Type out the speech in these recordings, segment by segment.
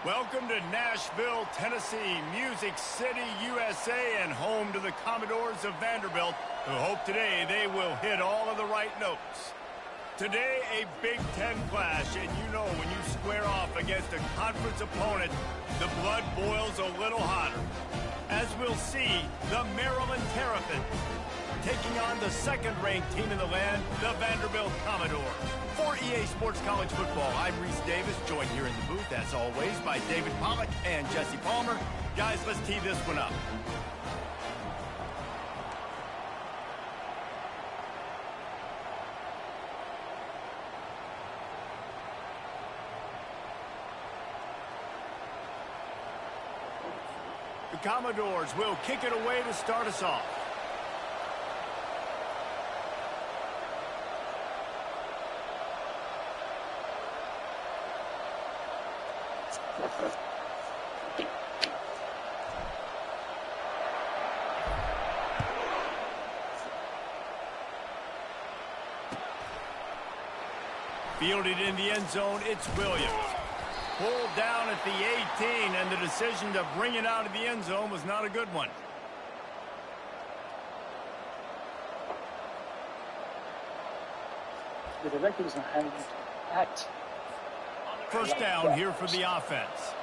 Welcome to Nashville, Tennessee, Music City, USA, and home to the Commodores of Vanderbilt, who hope today they will hit all of the right notes. Today, a Big Ten clash, and you know when you square off against a conference opponent, the blood boils a little hotter. As we'll see, the Maryland Terrapins taking on the second-ranked team in the land, the Vanderbilt Commodores. For EA Sports College Football, I'm Reese Davis, joined here in the booth, as always, by David Pollack and Jesse Palmer. Guys, let's tee this one up. The Commodores will kick it away to start us off. Fielded in the end zone, it's Williams. Pulled down at the 18, and the decision to bring it out of the end zone was not a good one. The director doesn't have to act. First down here for the offense.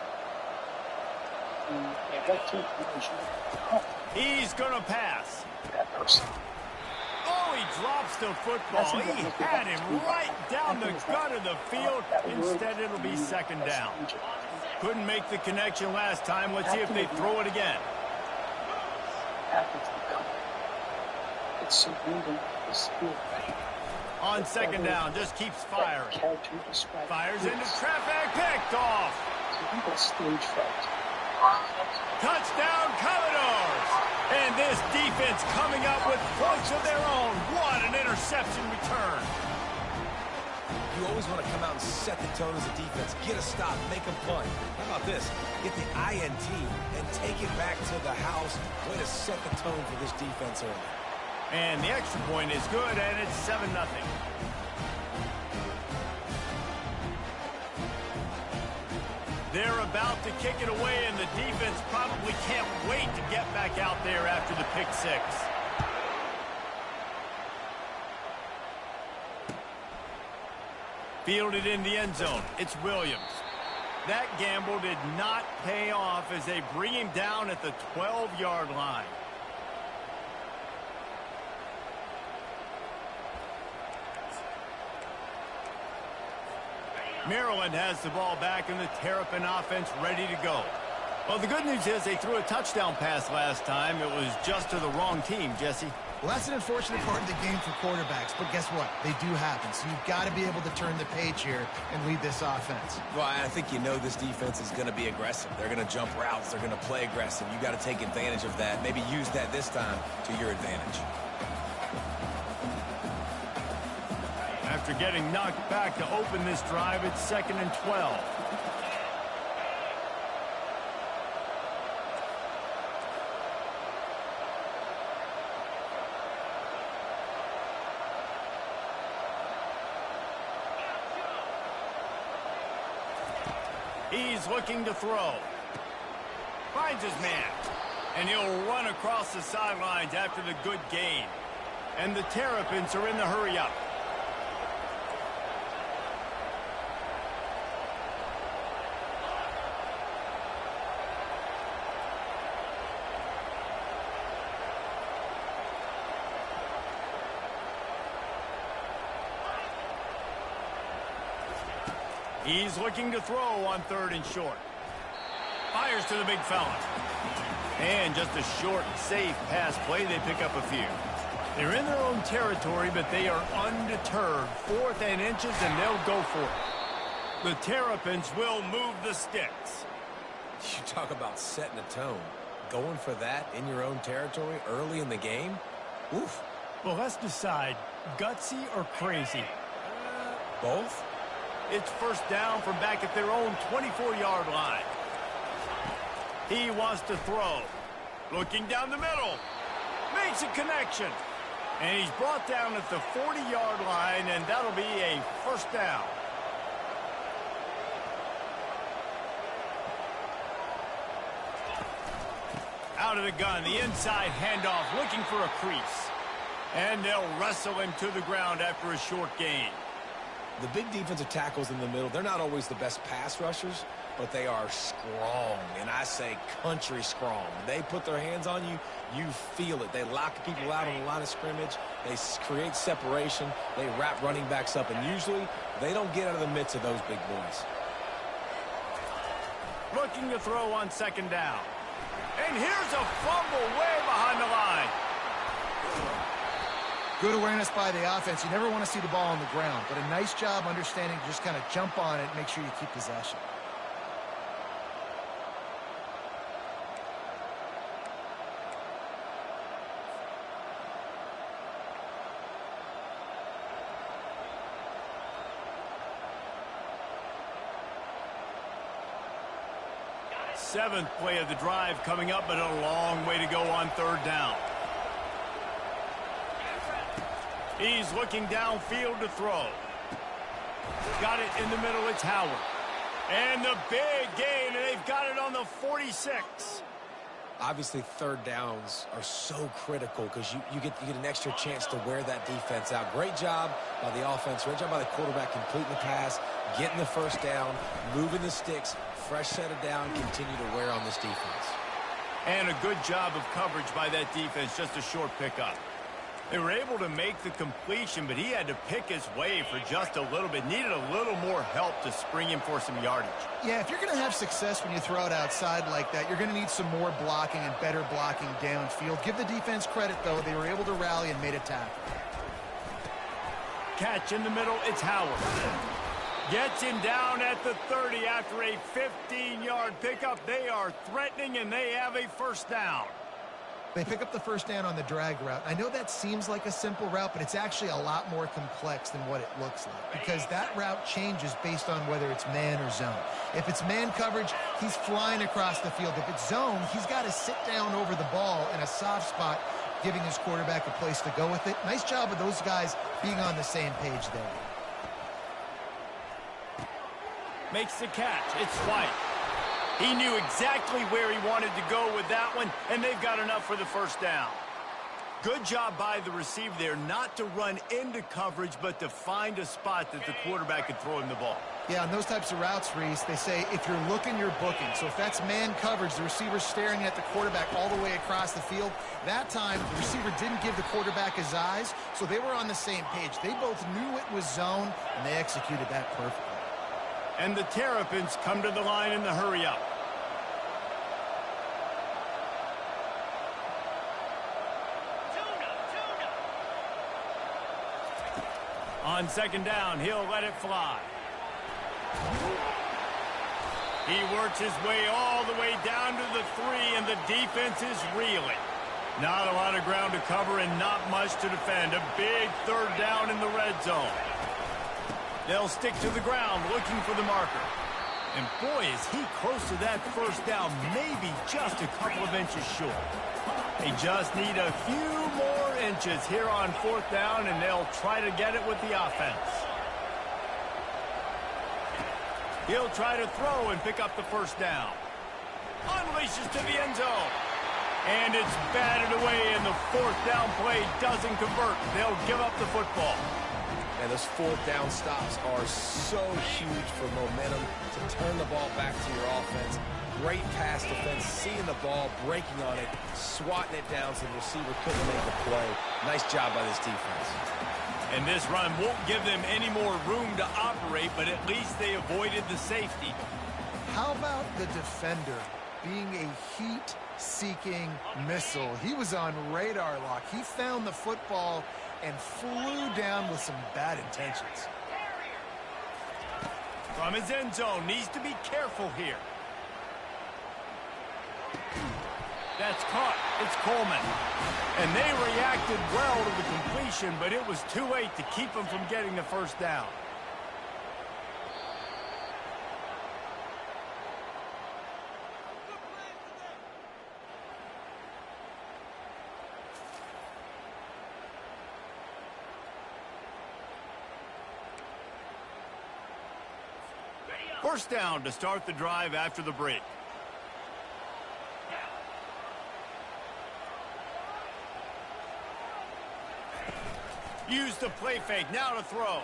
He's going to pass. That person. Oh, he drops the football. He had him right down the gut of the field. Instead, it'll be second down. Couldn't make the connection last time. Let's see if they throw it again. It's surrendering the spirit. On second down, just keeps firing. Fires into traffic, picked off. Stage fright. Touchdown, Commodores! And this defense coming up with points of their own. What an interception return. You always want to come out and set the tone as a defense. Get a stop, make them punt. How about this? Get the INT and take it back to the house. Way to set the tone for this defense early. And the extra point is good, and it's 7-0. They're about to kick it away, and the defense probably can't wait to get back out there after the pick six. Fielded in the end zone. It's Williams. That gamble did not pay off as they bring him down at the 12-yard line. Maryland has the ball back, and the Terrapin offense ready to go. Well, the good news is they threw a touchdown pass last time. It was just to the wrong team, Jesse. Well, that's an unfortunate part of the game for quarterbacks, but guess what? They do happen, so you've got to be able to turn the page here and lead this offense. Well, I think you know this defense is going to be aggressive. They're going to jump routes. They're going to play aggressive. You got to take advantage of that. Maybe use that this time to your advantage. After getting knocked back to open this drive, it's 2nd and 12. He's looking to throw. Finds his man. And he'll run across the sidelines after the good gain. And the Terrapins are in the hurry-up. He's looking to throw on 3rd and short. Fires to the big fella. And just a short, safe pass play. They pick up a few. They're in their own territory, but they are undeterred. 4th and inches, and they'll go for it. The Terrapins will move the sticks. You talk about setting a tone. Going for that in your own territory early in the game? Oof. Well, let's decide, gutsy or crazy? Both? It's 1st down from back at their own 24-yard line. He wants to throw. Looking down the middle. Makes a connection. And he's brought down at the 40-yard line, and that'll be a 1st down. Out of the gun, the inside handoff, looking for a crease. And they'll wrestle him to the ground after a short gain. The big defensive tackles in the middle, they're not always the best pass rushers, but they are strong, and I say country strong. They put their hands on you, you feel it. They lock people out on the line of scrimmage. They create separation. They wrap running backs up, and usually they don't get out of the midst of those big boys. Looking to throw on 2nd down. And here's a fumble way behind the line. Good awareness by the offense. You never want to see the ball on the ground, but a nice job understanding to just kind of jump on it and make sure you keep possession. Seventh play of the drive coming up, but a long way to go on 3rd down. He's looking downfield to throw. Got it in the middle. It's Howard. And the big gain, and they've got it on the 46. Obviously, 3rd downs are so critical because you get an extra chance to wear that defense out. Great job by the offense. Great job by the quarterback completing the pass, getting the 1st down, moving the sticks, fresh set of down, continue to wear on this defense. And a good job of coverage by that defense, just a short pickup. They were able to make the completion, but he had to pick his way for just a little bit. Needed a little more help to spring him for some yardage. Yeah, if you're going to have success when you throw it outside like that, you're going to need some more blocking and better blocking downfield. Give the defense credit, though. They were able to rally and made a tackle. Catch in the middle. It's Howard. Gets him down at the 30 after a 15-yard pickup. They are threatening, and they have a 1st down. They pick up the 1st down on the drag route. I know that seems like a simple route, but it's actually a lot more complex than what it looks like because that route changes based on whether it's man or zone. If it's man coverage, he's flying across the field. If it's zone, he's got to sit down over the ball in a soft spot, giving his quarterback a place to go with it. Nice job of those guys being on the same page there. Makes the catch. It's White. He knew exactly where he wanted to go with that one, and they've got enough for the 1st down. Good job by the receiver there not to run into coverage, but to find a spot that the quarterback could throw him the ball. Yeah, on those types of routes, Reese, they say if you're looking, you're booking. So if that's man coverage, the receiver's staring at the quarterback all the way across the field. That time, the receiver didn't give the quarterback his eyes, so they were on the same page. They both knew it was zone, and they executed that perfectly. And the Terrapins come to the line in the hurry-up. On second down, he'll let it fly. He works his way all the way down to the 3, and the defense is reeling. Not a lot of ground to cover and not much to defend. A big third down in the red zone. They'll stick to the ground looking for the marker. And boy, is he close to that first down, maybe just a couple of inches short. They just need a few more inches here on fourth down, and they'll try to get it with the offense. He'll try to throw and pick up the first down. Unleashes to the end zone. And it's batted away, and the fourth down play doesn't convert. They'll give up the football. And those fourth down stops are so huge for momentum to turn the ball back to your offense. Great pass defense, seeing the ball, breaking on it, swatting it down so the receiver couldn't make the play. Nice job by this defense. And this run won't give them any more room to operate, but at least they avoided the safety. How about the defender being a heat-seeking missile? He was on radar lock. He found the football and flew down with some bad intentions. From his end zone, needs to be careful here. That's caught. It's Coleman. And they reacted well to the completion, but it was too late to keep him from getting the first down. First down to start the drive after the break. Use the play fake, now to throw.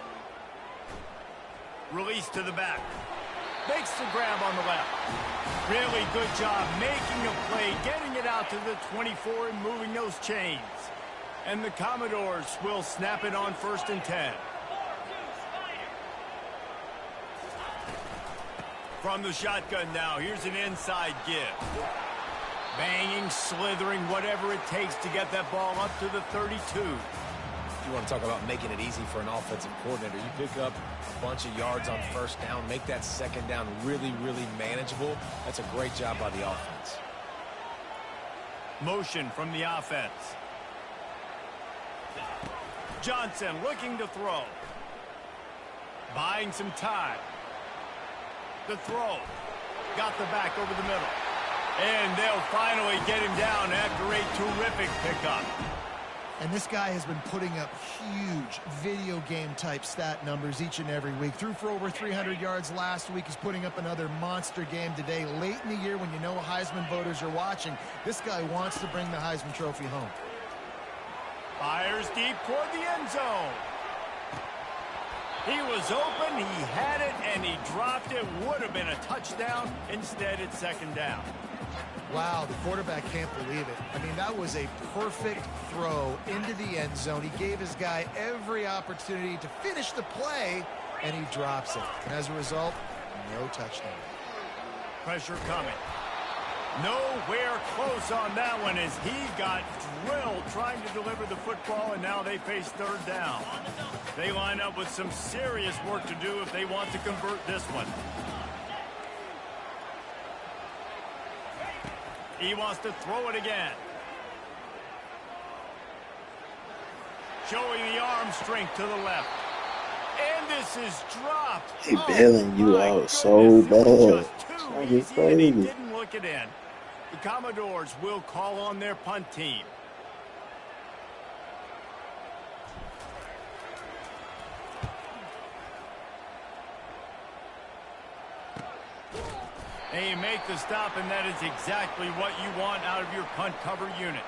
Release to the back. Makes the grab on the left. Really good job making a play, getting it out to the 24 and moving those chains. And the Commodores will snap it on 1st and 10. From the shotgun now, here's an inside give. Banging, slithering, whatever it takes to get that ball up to the 32. You want to talk about making it easy for an offensive coordinator. You pick up a bunch of yards on first down, make that second down really, really manageable. That's a great job by the offense. Motion from the offense. Johnson looking to throw. Buying some time. The throw. Got the back over the middle. And they'll finally get him down after a terrific pickup. And this guy has been putting up huge video game type stat numbers each and every week. Threw for over 300 yards last week. He's putting up another monster game today. Late in the year when you know Heisman voters are watching, this guy wants to bring the Heisman Trophy home. Fires deep toward the end zone. He was open, he had it, and he dropped it. Would have been a touchdown. Instead, it's second down. Wow, the quarterback can't believe it. I mean, that was a perfect throw into the end zone. He gave his guy every opportunity to finish the play, and he drops it. And as a result, no touchdown. Pressure coming. Nowhere close on that one as he got drilled trying to deliver the football, and now they face third down. They line up with some serious work to do if they want to convert this one. He wants to throw it again. Showing the arm strength to the left. And this is dropped. They bailing you out so bad. Just too easy, and he didn't look it in. The Commodores will call on their punt team. They make the stop, and that is exactly what you want out of your punt cover unit.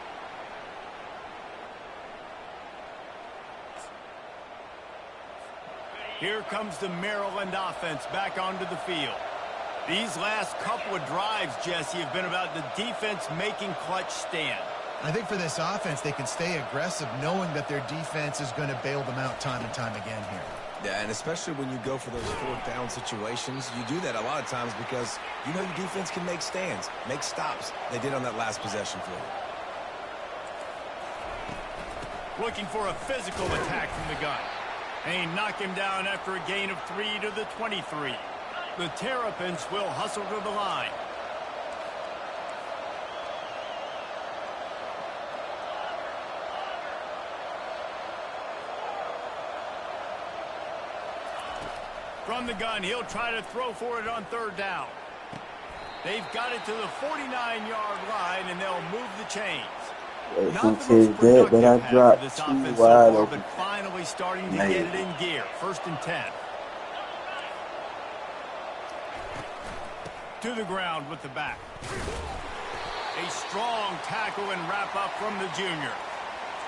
Here comes the Maryland offense back onto the field. These last couple of drives, Jesse, have been about the defense making clutch stand. I think for this offense, they can stay aggressive knowing that their defense is going to bail them out time and time again here. Yeah, and especially when you go for those fourth down situations, you do that a lot of times because you know your defense can make stands, make stops. They did on that last possession for you. Looking for a physical attack from the gun. They knock him down after a gain of 3 to the 23. The Terrapins will hustle to the line. From the gun, he'll try to throw for it on 3rd down. They've got it to the 49-yard line, and they'll move the chains. Who cares that? But I dropped this 2 offense wide so far, open. but finally starting to get it in gear. 1st and 10. To the ground with the back. A strong tackle and wrap up from the junior.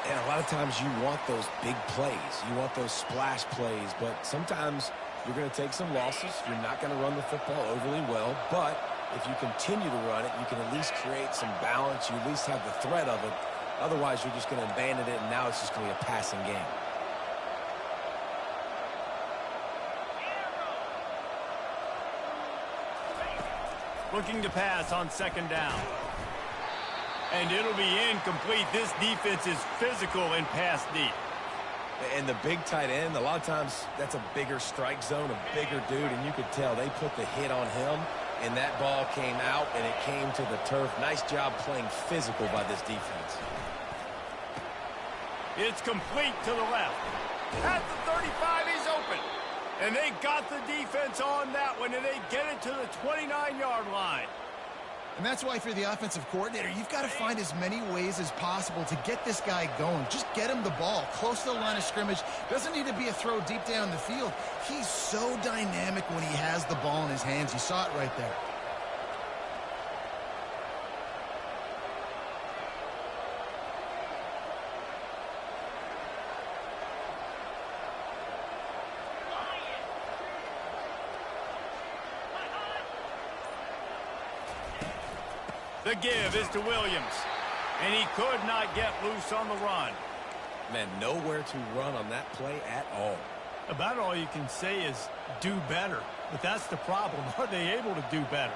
And a lot of times you want those big plays. You want those splash plays, but sometimes you're going to take some losses. You're not going to run the football overly well, but if you continue to run it, you can at least create some balance. You at least have the threat of it. Otherwise, you're just going to abandon it, and now it's just going to be a passing game. Looking to pass on 2nd down. And it'll be incomplete. This defense is physical and pass deep. And the big tight end, a lot of times that's a bigger strike zone, a bigger dude, and you could tell they put the hit on him, and that ball came out, and it came to the turf. Nice job playing physical by this defense. It's complete to the left. At the 35, he's open. And they got the defense on that one, and they get it to the 29-yard line. And that's why if you're the offensive coordinator, you've got to find as many ways as possible to get this guy going. Just get him the ball close to the line of scrimmage. Doesn't need to be a throw deep down the field. He's so dynamic when he has the ball in his hands. You saw it right there. The give is to Williams. And he could not get loose on the run. Man, nowhere to run on that play at all. About all you can say is do better. But that's the problem. Are they able to do better?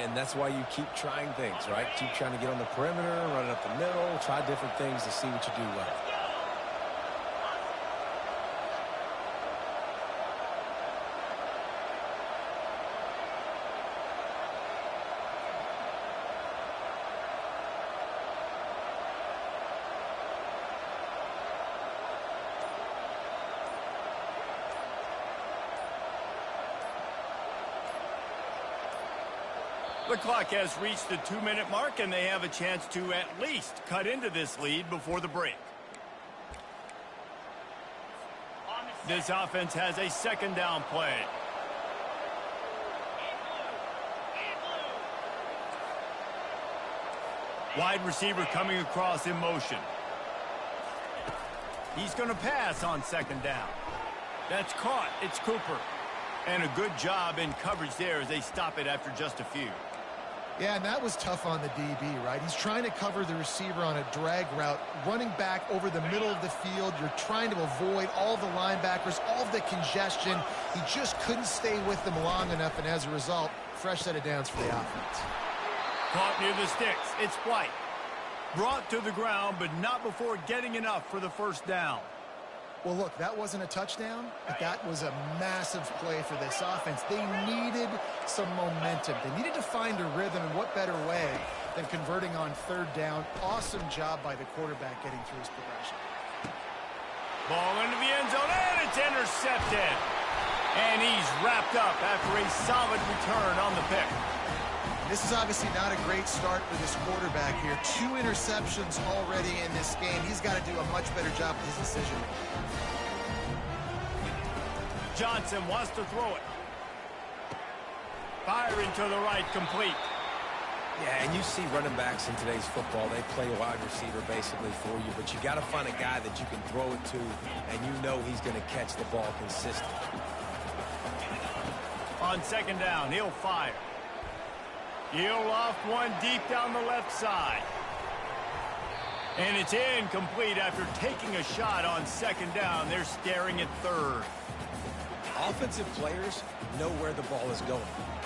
And that's why you keep trying things, right? Keep trying to get on the perimeter, run it up the middle, try different things to see what you do well. The clock has reached the 2-minute mark, and they have a chance to at least cut into this lead before the break. This offense has a 2nd down play. Wide receiver coming across in motion. He's going to pass on 2nd down. That's caught. It's Cooper. And a good job in coverage there as they stop it after just a few. Yeah, and that was tough on the DB, right? He's trying to cover the receiver on a drag route, running back over the middle of the field. You're trying to avoid all the linebackers, all of the congestion. He just couldn't stay with them long enough, and as a result, fresh set of downs for the offense. Caught near the sticks. It's White. Brought to the ground, but not before getting enough for the 1st down. Well, look, that wasn't a touchdown, but that was a massive play for this offense. They needed some momentum. They needed to find a rhythm, and what better way than converting on 3rd down. Awesome job by the quarterback getting through his progression. Ball into the end zone, and it's intercepted. And he's wrapped up after a solid return on the pick. This is obviously not a great start for this quarterback here. 2 interceptions already in this game. He's got to do a much better job with his decision-making. Johnson wants to throw it. Firing to the right, complete. Yeah, and you see running backs in today's football, they play wide receiver basically for you, but you got to find a guy that you can throw it to, and you know he's going to catch the ball consistently. On 2nd down, he'll fire. He'll loft one deep down the left side. And it's incomplete after taking a shot on 2nd down. They're staring at 3rd. Offensive players know where the ball is going.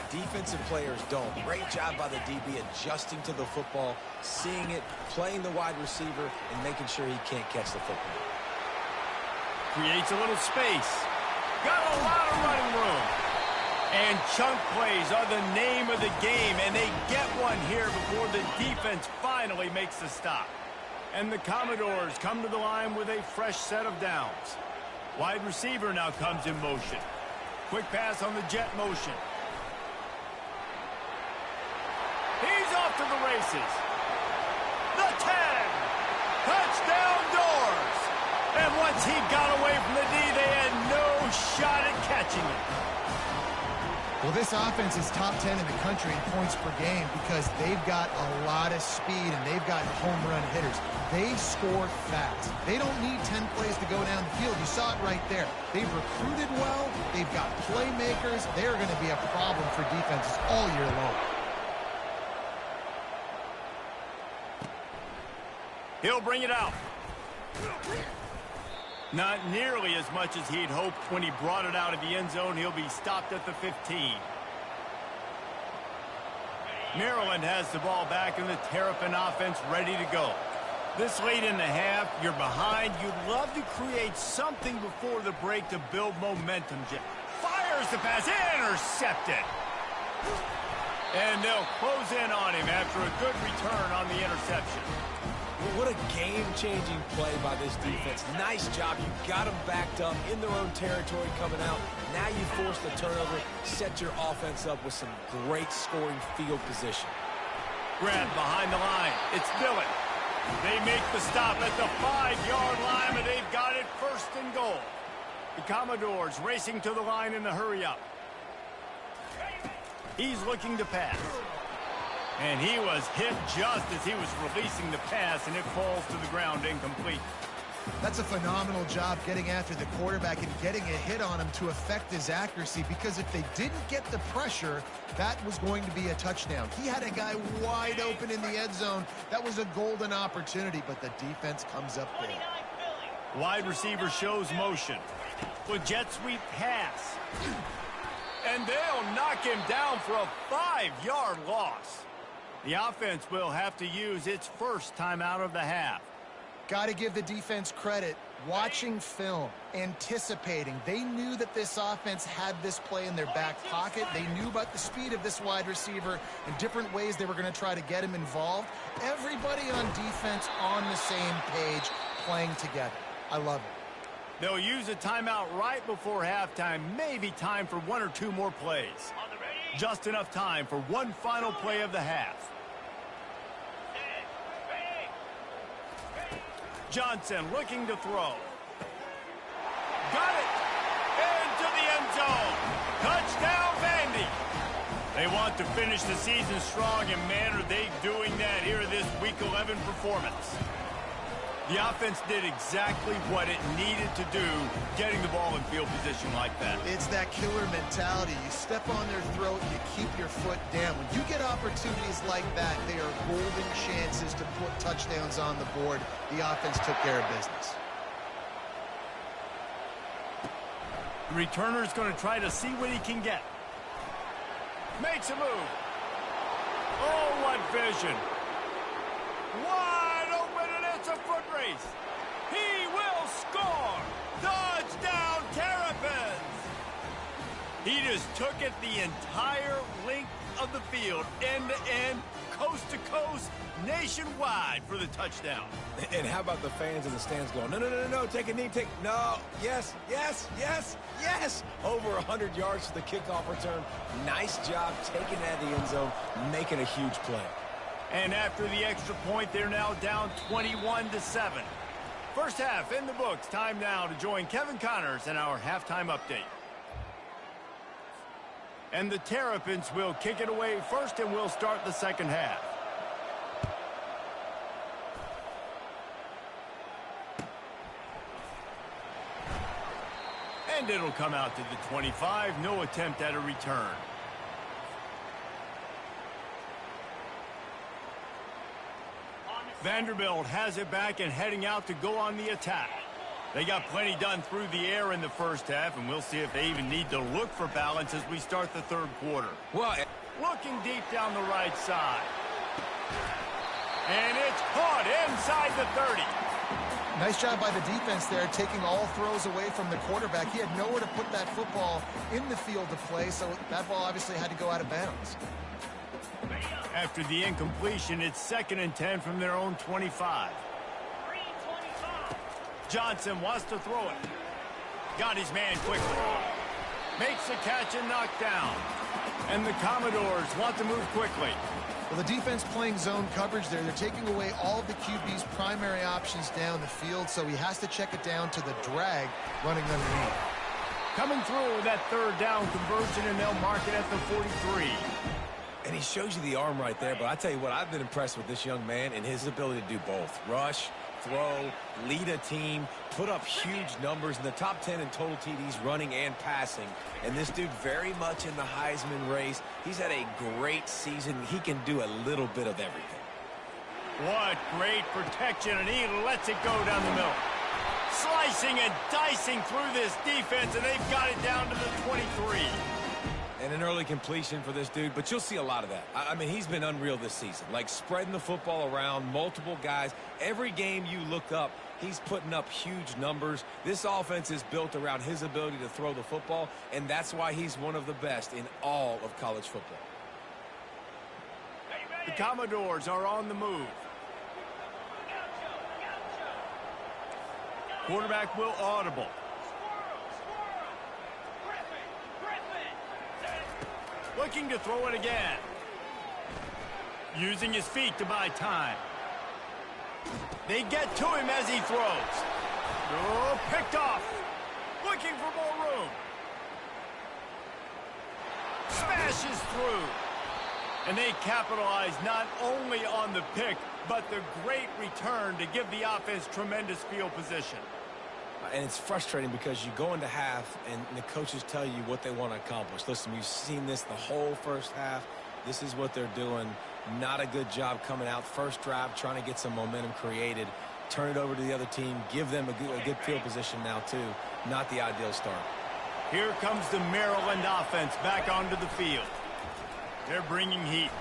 Defensive players don't. Great job by the DB adjusting to the football, seeing it, playing the wide receiver, and making sure he can't catch the football. Creates a little space. Got a lot of running room. And chunk plays are the name of the game, and they get one here before the defense finally makes the stop. And the Commodores come to the line with a fresh set of downs. Wide receiver now comes in motion. Quick pass on the jet motion. He's off to the races. The 10. Touchdown Doors. And once he got away from the D, they had no shot at catching it. Well, this offense is top 10 in the country in points per game because they've got a lot of speed and they've got home run hitters. They score fast. They don't need 10 plays to go down the field. You saw it right there. They've recruited well. They've got playmakers. They're going to be a problem for defenses all year long. He'll bring it out. Not nearly as much as he'd hoped when he brought it out of the end zone. He'll be stopped at the 15. Maryland has the ball back and the Terrapin offense ready to go. This late in the half, you're behind. You'd love to create something before the break to build momentum. Fires the pass, intercepted. And they'll close in on him after a good return on the interception. What a game-changing play by this defense. Nice job. You got them backed up in their own territory coming out. Now you force the turnover, set your offense up with some great scoring field position. Grab behind the line. It's Dillon. They make the stop at the 5-yard line, but they've got it first and goal. The Commodores racing to the line in a hurry-up. He's looking to pass. And he was hit just as he was releasing the pass, and it falls to the ground incomplete. That's a phenomenal job getting after the quarterback and getting a hit on him to affect his accuracy, because if they didn't get the pressure, that was going to be a touchdown. He had a guy wide open in the end zone. That was a golden opportunity, but the defense comes up big. Wide receiver shows motion. With jet sweep pass. And they'll knock him down for a 5-yard loss. The offense will have to use its first timeout of the half. Got to give the defense credit. Watching film, anticipating. They knew that this offense had this play in their back pocket. They knew about the speed of this wide receiver and different ways they were going to try to get him involved. Everybody on defense on the same page, playing together. I love it. They'll use a timeout right before halftime. Maybe time for one or two more plays. Just enough time for one final play of the half. Johnson looking to throw. Got it! Into the end zone. Touchdown, Vandy. They want to finish the season strong, and man, are they doing that here in this Week 11 performance. The offense did exactly what it needed to do, getting the ball in field position like that. It's that killer mentality. You step on their throat, you keep your foot down. When you get opportunities like that, they are golden chances to put touchdowns on the board. The offense took care of business. The returner's going to try to see what he can get. Makes a move. Oh, what vision. Wide open, and it's a foot race. He will score. Touchdown, Terrapins. He just took it the entire length of the field, end to end, coast to coast, nationwide for the touchdown. And how about the fans in the stands going, no, no, no, no, no, take a knee, take, no, yes, yes, yes, yes. Over 100 yards to the kickoff return. Nice job taking that in the end zone, making a huge play. And after the extra point, they're now down 21-7. First half in the books. Time now to join Kevin Connors in our halftime update. And the Terrapins will kick it away first, and we'll start the second half. And it'll come out to the 25. No attempt at a return. Vanderbilt has it back and heading out to go on the attack. They got plenty done through the air in the first half, and we'll see if they even need to look for balance as we start the third quarter. Well, looking deep down the right side. And it's caught inside the 30. Nice job by the defense there, taking all throws away from the quarterback. He had nowhere to put that football in the field to play, so that ball obviously had to go out of bounds. After the incompletion, it's 2nd and 10 from their own 25. Johnson wants to throw it. Got his man quickly. Makes the catch and knocked down. And the Commodores want to move quickly. Well, the defense playing zone coverage there. They're taking away all of the QB's primary options down the field, so he has to check it down to the drag running underneath. Coming through that 3rd down conversion, and they'll mark it at the 43. And he shows you the arm right there, but I tell you what, I've been impressed with this young man and his ability to do both. Rush, throw, lead a team, put up huge numbers in the top 10 in total TDs running and passing. And this dude very much in the Heisman race. He's had a great season. He can do a little bit of everything. What great protection, and he lets it go down the middle. Slicing and dicing through this defense, and they've got it down to the 23. And an early completion for this dude, but you'll see a lot of that. I mean, he's been unreal this season, like spreading the football around, multiple guys. Every game you look up, he's putting up huge numbers. This offense is built around his ability to throw the football, and that's why he's one of the best in all of college football. The Commodores are on the move. Quarterback will audible. Looking to throw it again. Using his feet to buy time. They get to him as he throws. Oh, picked off. Looking for more room. Smashes through. And they capitalize not only on the pick, but the great return to give the offense tremendous field position. And it's frustrating because you go into half and the coaches tell you what they want to accomplish. Listen, you've seen this the whole first half. This is what they're doing. Not a good job coming out first drive, trying to get some momentum created. Turn it over to the other team. Give them a good field position now, too. Not the ideal start. Here comes the Maryland offense back onto the field. They're bringing heat.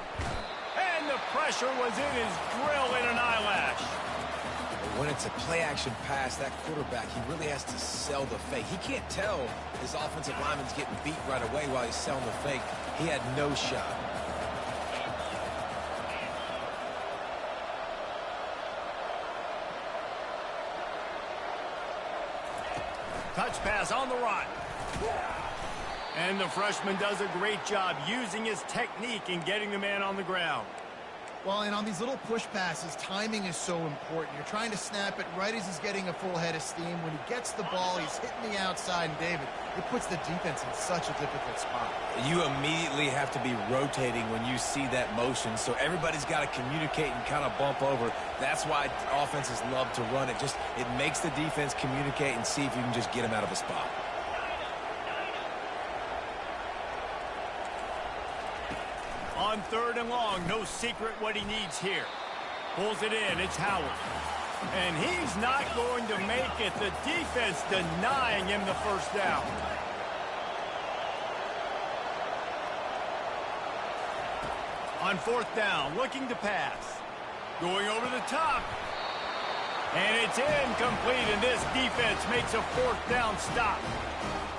And the pressure was in his grill in an eyelash. When it's a play-action pass, that quarterback, he really has to sell the fake. He can't tell his offensive lineman's getting beat right away while he's selling the fake. He had no shot. Touch pass on the run. And the freshman does a great job using his technique and getting the man on the ground. Well, and on these little push passes, timing is so important. You're trying to snap it right as he's getting a full head of steam. When he gets the ball, he's hitting the outside, and David, it puts the defense in such a difficult spot. You immediately have to be rotating when you see that motion, so everybody's got to communicate and kind of bump over. That's why offenses love to run it. It makes the defense communicate and see if you can just get him out of a spot. On 3rd and long, no secret what he needs here. Pulls it in, it's Howard. And he's not going to make it. The defense denying him the first down. On 4th down, looking to pass. Going over the top. And it's incomplete, and this defense makes a 4th down stop.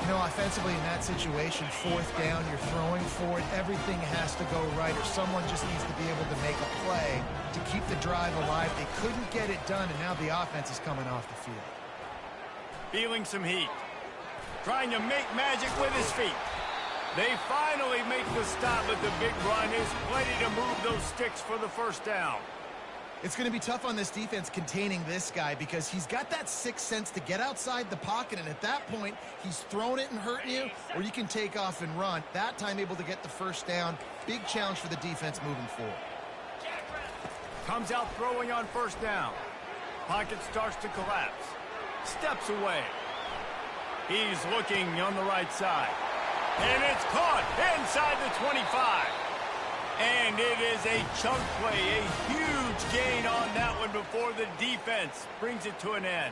You know, offensively in that situation, 4th down, you're throwing for it. Everything has to go right, or someone just needs to be able to make a play to keep the drive alive. They couldn't get it done, and now the offense is coming off the field. Feeling some heat. Trying to make magic with his feet. They finally make the stop, but the big run is plenty to move those sticks for the first down. It's going to be tough on this defense containing this guy because he's got that sixth sense to get outside the pocket, and at that point, he's throwing it and hurting you, or you can take off and run. That time able to get the first down. Big challenge for the defense moving forward. Comes out throwing on 1st down. Pocket starts to collapse. Steps away. He's looking on the right side. And it's caught inside the 25. And it is a chunk play, a huge gain on that one before the defense brings it to an end.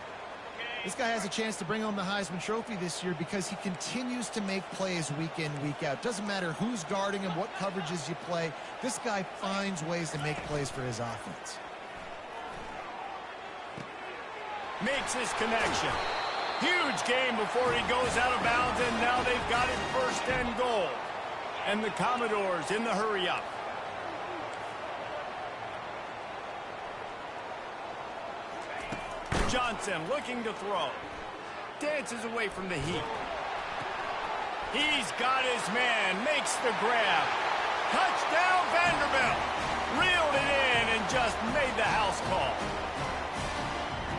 This guy has a chance to bring home the Heisman Trophy this year because he continues to make plays week in, week out. Doesn't matter who's guarding him, what coverages you play. This guy finds ways to make plays for his offense. Makes his connection. Huge game before he goes out of bounds, and now they've got it 1st and goal. And the Commodores in the hurry-up. Johnson looking to throw. Dances away from the heat. He's got his man. Makes the grab. Touchdown Vanderbilt. Reeled it in and just made the house call.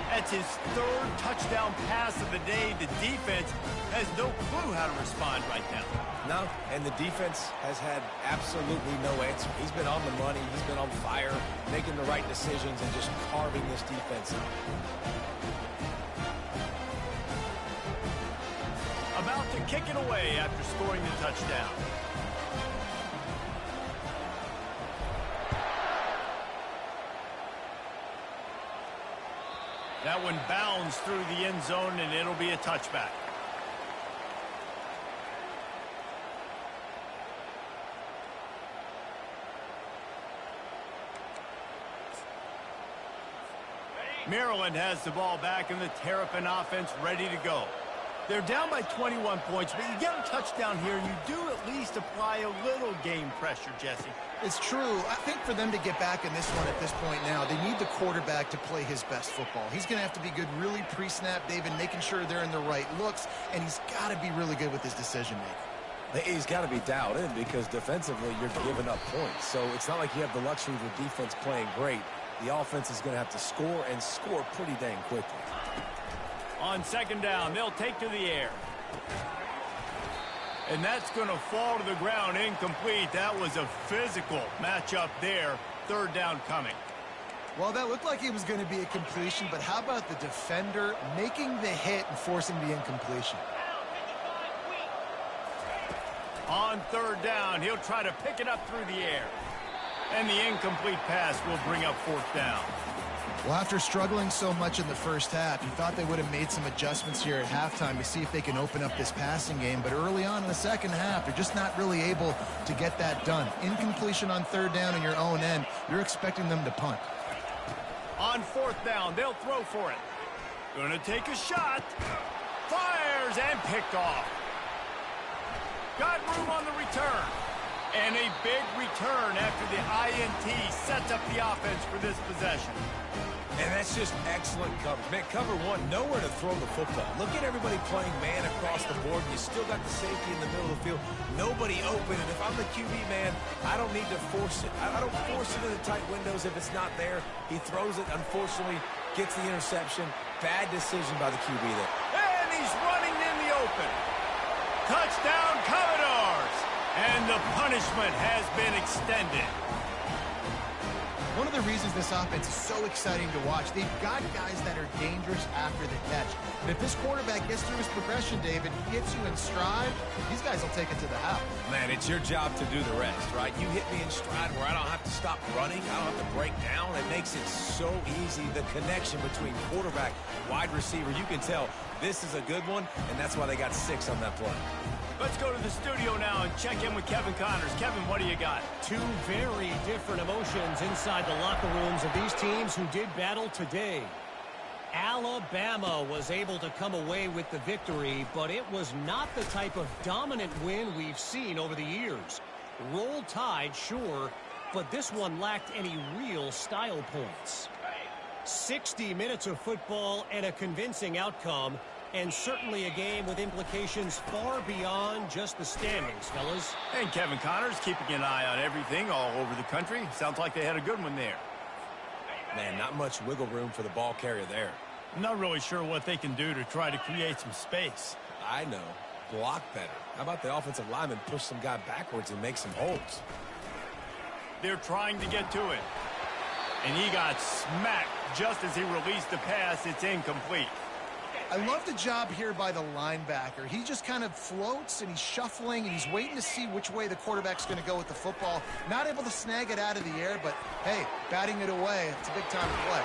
That's his 3rd touchdown pass of the day. The defense has no clue how to respond right now. No, and the defense has had absolutely no answer. He's been on the money. He's been on fire, making the right decisions and just carving this defense up. About to kick it away after scoring the touchdown. That one bounds through the end zone, and it'll be a touchback. Maryland has the ball back, and the Terrapin offense ready to go. They're down by 21 points, but you get a touchdown here, and you do at least apply a little game pressure, Jesse. It's true. I think for them to get back in this one at this point now, they need the quarterback to play his best football. He's going to have to be good really pre-snap, David, making sure they're in the right looks, and he's got to be really good with his decision-making. He's got to be dialed in because defensively you're giving up points. So it's not like you have the luxury of the defense playing great. The offense is going to have to score and score pretty dang quickly. On 2nd down, they'll take to the air. And that's going to fall to the ground incomplete. That was a physical matchup there. 3rd down coming. Well, that looked like it was going to be a completion, but how about the defender making the hit and forcing the incompletion? On 3rd down, he'll try to pick it up through the air. And the incomplete pass will bring up 4th down. Well, after struggling so much in the first half, you thought they would have made some adjustments here at halftime to see if they can open up this passing game. But early on in the second half, they're just not really able to get that done. Incompletion on 3rd down in your own end, you're expecting them to punt. On 4th down, they'll throw for it. Gonna take a shot. Fires and picked off. Got room on the return. And a big return after the INT sets up the offense for this possession. And that's just excellent coverage. Man, cover one, nowhere to throw the football. Look at everybody playing man across the board. You still got the safety in the middle of the field. Nobody open. And if I'm the QB, man, I don't need to force it. I don't force it in the tight windows if it's not there. He throws it, unfortunately, gets the interception. Bad decision by the QB there. And he's running in the open. Touchdown, Commodores. And the punishment has been extended. One of the reasons this offense is so exciting to watch, they've got guys that are dangerous after the catch. And if this quarterback gets through his progression, David, he hits you in stride, these guys will take it to the house. Man, it's your job to do the rest, right? You hit me in stride where I don't have to stop running. I don't have to break down. It makes it so easy. The connection between quarterback, wide receiver, you can tell this is a good one, and that's why they got 6 on that play. Let's go to the studio now and check in with Kevin Connors. Kevin, what do you got? 2 very different emotions inside the locker rooms of these teams who did battle today. Alabama was able to come away with the victory, but it was not the type of dominant win we've seen over the years. Roll Tide, sure, but this one lacked any real style points. 60 minutes of football and a convincing outcome. And certainly a game with implications far beyond just the standings, fellas. And Kevin Connors keeping an eye on everything all over the country. Sounds like they had a good one there. Man, not much wiggle room for the ball carrier there. I'm not really sure what they can do to try to create some space. I know. Block better. How about the offensive lineman push some guy backwards and make some holes? They're trying to get to it. And he got smacked just as he released the pass. It's incomplete. I love the job here by the linebacker. He just kind of floats and he's shuffling and he's waiting to see which way the quarterback's going to go with the football. Not able to snag it out of the air, but hey, batting it away, it's a big time to play.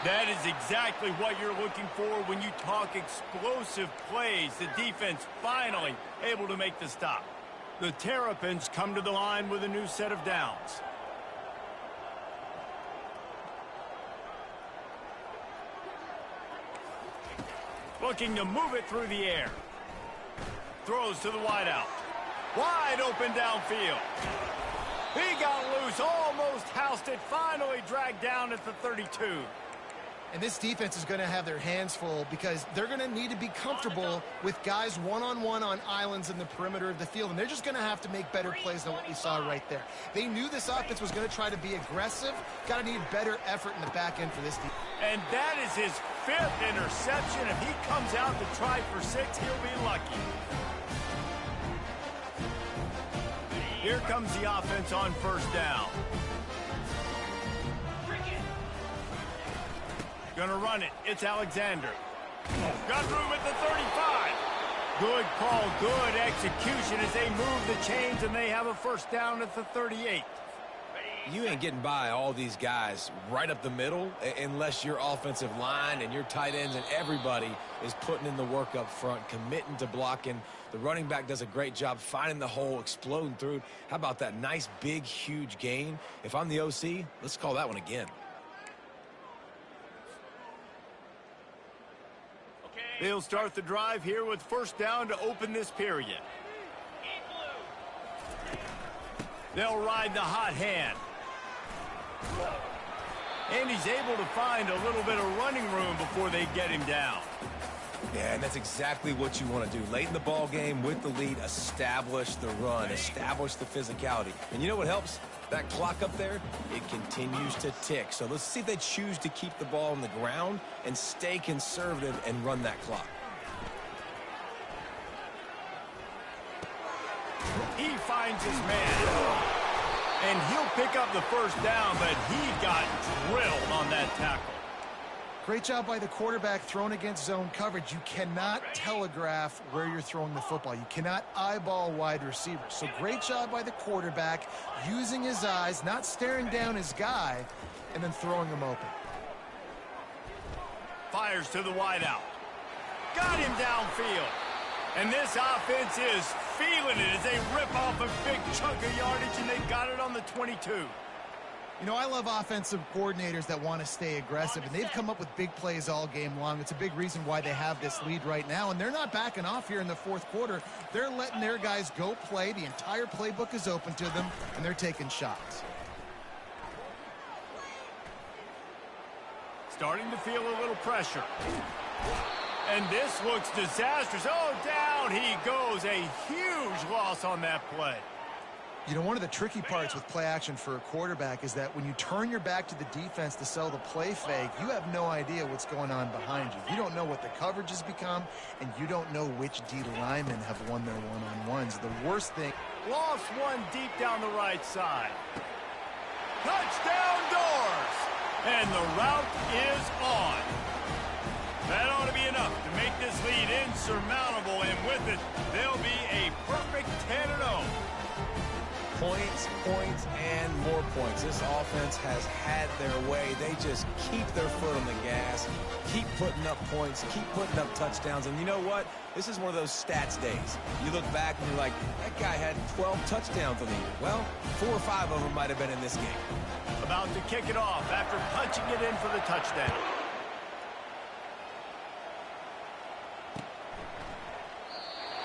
That is exactly what you're looking for when you talk explosive plays. The defense finally able to make the stop. The Terrapins come to the line with a new set of downs. Looking to move it through the air. Throws to the wideout. Wide open downfield. He got loose, almost housed it, finally dragged down at the 32. And this defense is going to have their hands full because they're going to need to be comfortable with guys one-on-one on islands in the perimeter of the field. And they're just going to have to make better plays than what we saw right there. They knew this offense was going to try to be aggressive. Got to need better effort in the back end for this defense. And that is his 5th interception. If he comes out to try for 6, he'll be lucky. Here comes the offense on first down. Gonna run it. It's Alexander. Got room at the 35. Good call, good execution as they move the chains and they have a first down at the 38. You ain't getting by all these guys right up the middle unless your offensive line and your tight ends and everybody is putting in the work up front, committing to blocking. The running back does a great job finding the hole, exploding through. How about that nice, big, huge gain? If I'm the OC, let's call that one again. They'll start the drive here with first down to open this period. They'll ride the hot hand. And he's able to find a little bit of running room before they get him down. Yeah, and that's exactly what you want to do. Late in the ball game with the lead, establish the run, establish the physicality. And you know what helps? That clock up there, it continues to tick. So let's see if they choose to keep the ball on the ground and stay conservative and run that clock. He finds his man. And he'll pick up the first down, but he got drilled on that tackle. Great job by the quarterback thrown against zone coverage. You cannot telegraph where you're throwing the football. You cannot eyeball wide receivers. So great job by the quarterback using his eyes, not staring down his guy, and then throwing him open. Fires to the wideout. Got him downfield. And this offense is feeling it as they rip off a big chunk of yardage, and they got it on the 22. You know, I love offensive coordinators that want to stay aggressive, and they've come up with big plays all game long. It's a big reason why they have this lead right now, and they're not backing off here in the fourth quarter. They're letting their guys go play. The entire playbook is open to them, and they're taking shots. Starting to feel a little pressure. And this looks disastrous. Oh, down he goes. A huge loss on that play. You know, one of the tricky parts with play action for a quarterback is that when you turn your back to the defense to sell the play fake, you have no idea what's going on behind you. You don't know what the coverage has become, and you don't know which D linemen have won their one-on-ones. The worst thing... Lost one deep down the right side. Touchdown doors! And the route is on. That ought to be enough to make this lead insurmountable, and with it, they'll be a perfect 10-0. Points, points, and more points. This offense has had their way. They just keep their foot on the gas, keep putting up points, keep putting up touchdowns. And you know what? This is one of those stats days. You look back and you're like, that guy had 12 touchdowns on the year. Well, 4 or 5 of them might have been in this game. About to kick it off after punching it in for the touchdown.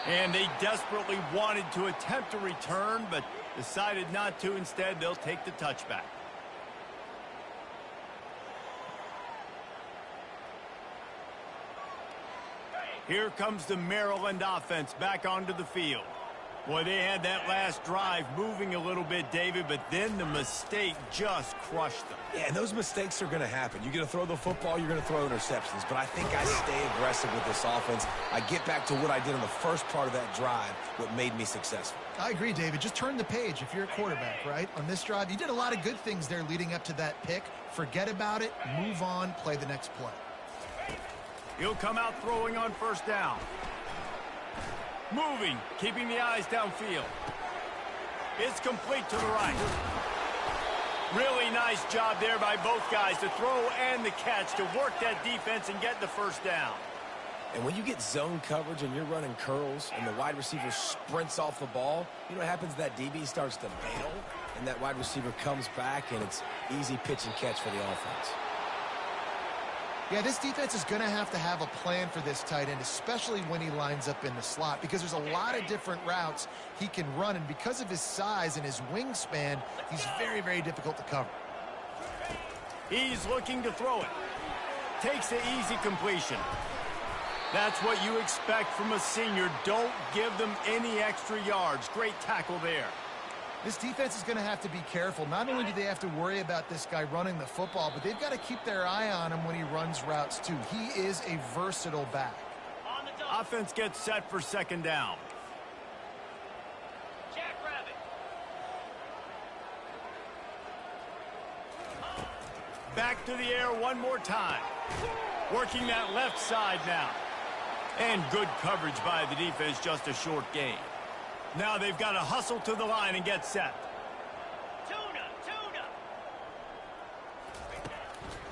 And they desperately wanted to attempt a return, but decided not to. Instead, they'll take the touchback. Here comes the Maryland offense back onto the field. Boy, they had that last drive moving a little bit, David, but then the mistake just crushed them. Yeah, and those mistakes are going to happen. You're going to throw the football, you're going to throw interceptions. But I think I stay aggressive with this offense. I get back to what I did in the first part of that drive, what made me successful. I agree, David. Just turn the page if you're a quarterback, right? On this drive, you did a lot of good things there leading up to that pick. Forget about it, move on, play the next play. He'll come out throwing on first down. Moving, keeping the eyes downfield. It's complete to the right. Really nice job there by both guys to throw and the catch to work that defense and get the first down. And when you get zone coverage and you're running curls and the wide receiver sprints off the ball, you know what happens? That DB starts to bail, and that wide receiver comes back, and it's easy pitch and catch for the offense. Yeah, this defense is going to have a plan for this tight end, especially when he lines up in the slot, because there's a lot of different routes he can run, and because of his size and his wingspan, he's very, very difficult to cover. He's looking to throw it. Takes the easy completion. That's what you expect from a senior. Don't give them any extra yards. Great tackle there. This defense is going to have to be careful. Not only do they have to worry about this guy running the football, but they've got to keep their eye on him when he runs routes too. He is a versatile back. Offense gets set for second down. Back to the air one more time. Working that left side now. And good coverage by the defense, just a short gain. Now they've got to hustle to the line and get set. Tuna.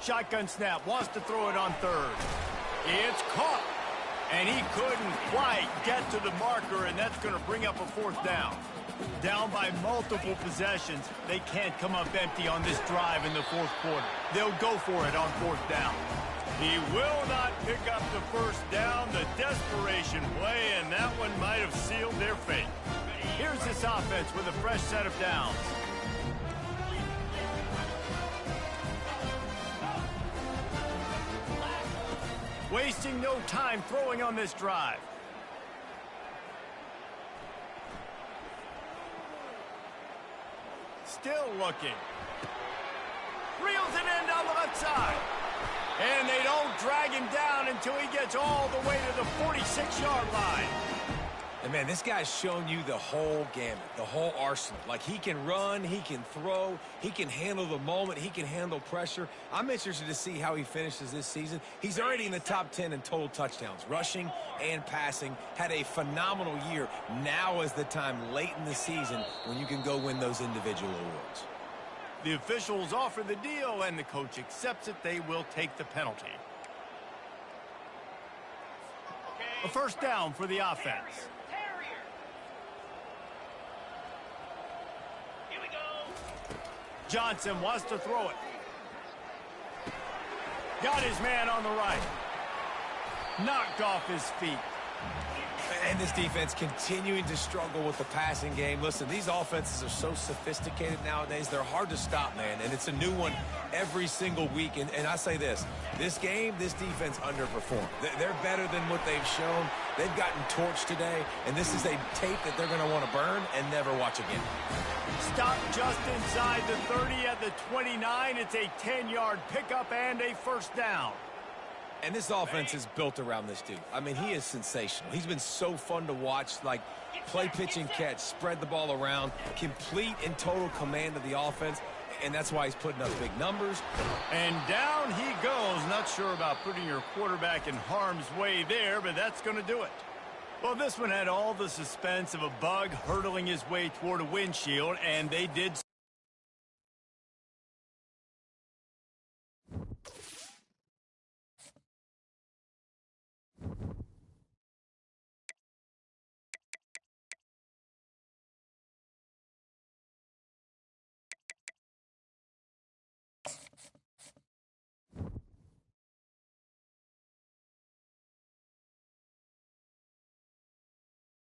Shotgun snap, wants to throw it on third. It's caught. And he couldn't quite get to the marker, and that's going to bring up a fourth down. Down by multiple possessions, they can't come up empty on this drive in the fourth quarter. They'll go for it on fourth down. He will not pick up the first down. The desperation play, and that one might have sealed their fate. Here's this offense with a fresh set of downs. Wasting no time throwing on this drive. Still looking. Reels it in down the left side. And they don't drag him down until he gets all the way to the 46-yard line. And, man, this guy's shown you the whole gamut, the whole arsenal. Like, he can run, he can throw, he can handle the moment, he can handle pressure. I'm interested to see how he finishes this season. He's already in the top 10 in total touchdowns, rushing and passing. Had a phenomenal year. Now is the time late in the season when you can go win those individual awards. The officials offer the deal, and the coach accepts it. They will take the penalty. A first down for the offense. Johnson wants to throw it. Got his man on the right. Knocked off his feet. And this defense continuing to struggle with the passing game. Listen, these offenses are so sophisticated nowadays. They're hard to stop, man. And it's a new one every single week. And I say this game, this defense underperformed. They're better than what they've shown. They've gotten torched today. And this is a tape that they're going to want to burn and never watch again. Stop just inside the 30 at the 29. It's a 10-yard pickup and a first down. And this offense is built around this dude. I mean, he is sensational. He's been so fun to watch, like play, pitch, and catch, spread the ball around, complete and total command of the offense, and that's why he's putting up big numbers. And down he goes. Not sure about putting your quarterback in harm's way there, but that's going to do it. Well, this one had all the suspense of a bug hurtling his way toward a windshield, and they did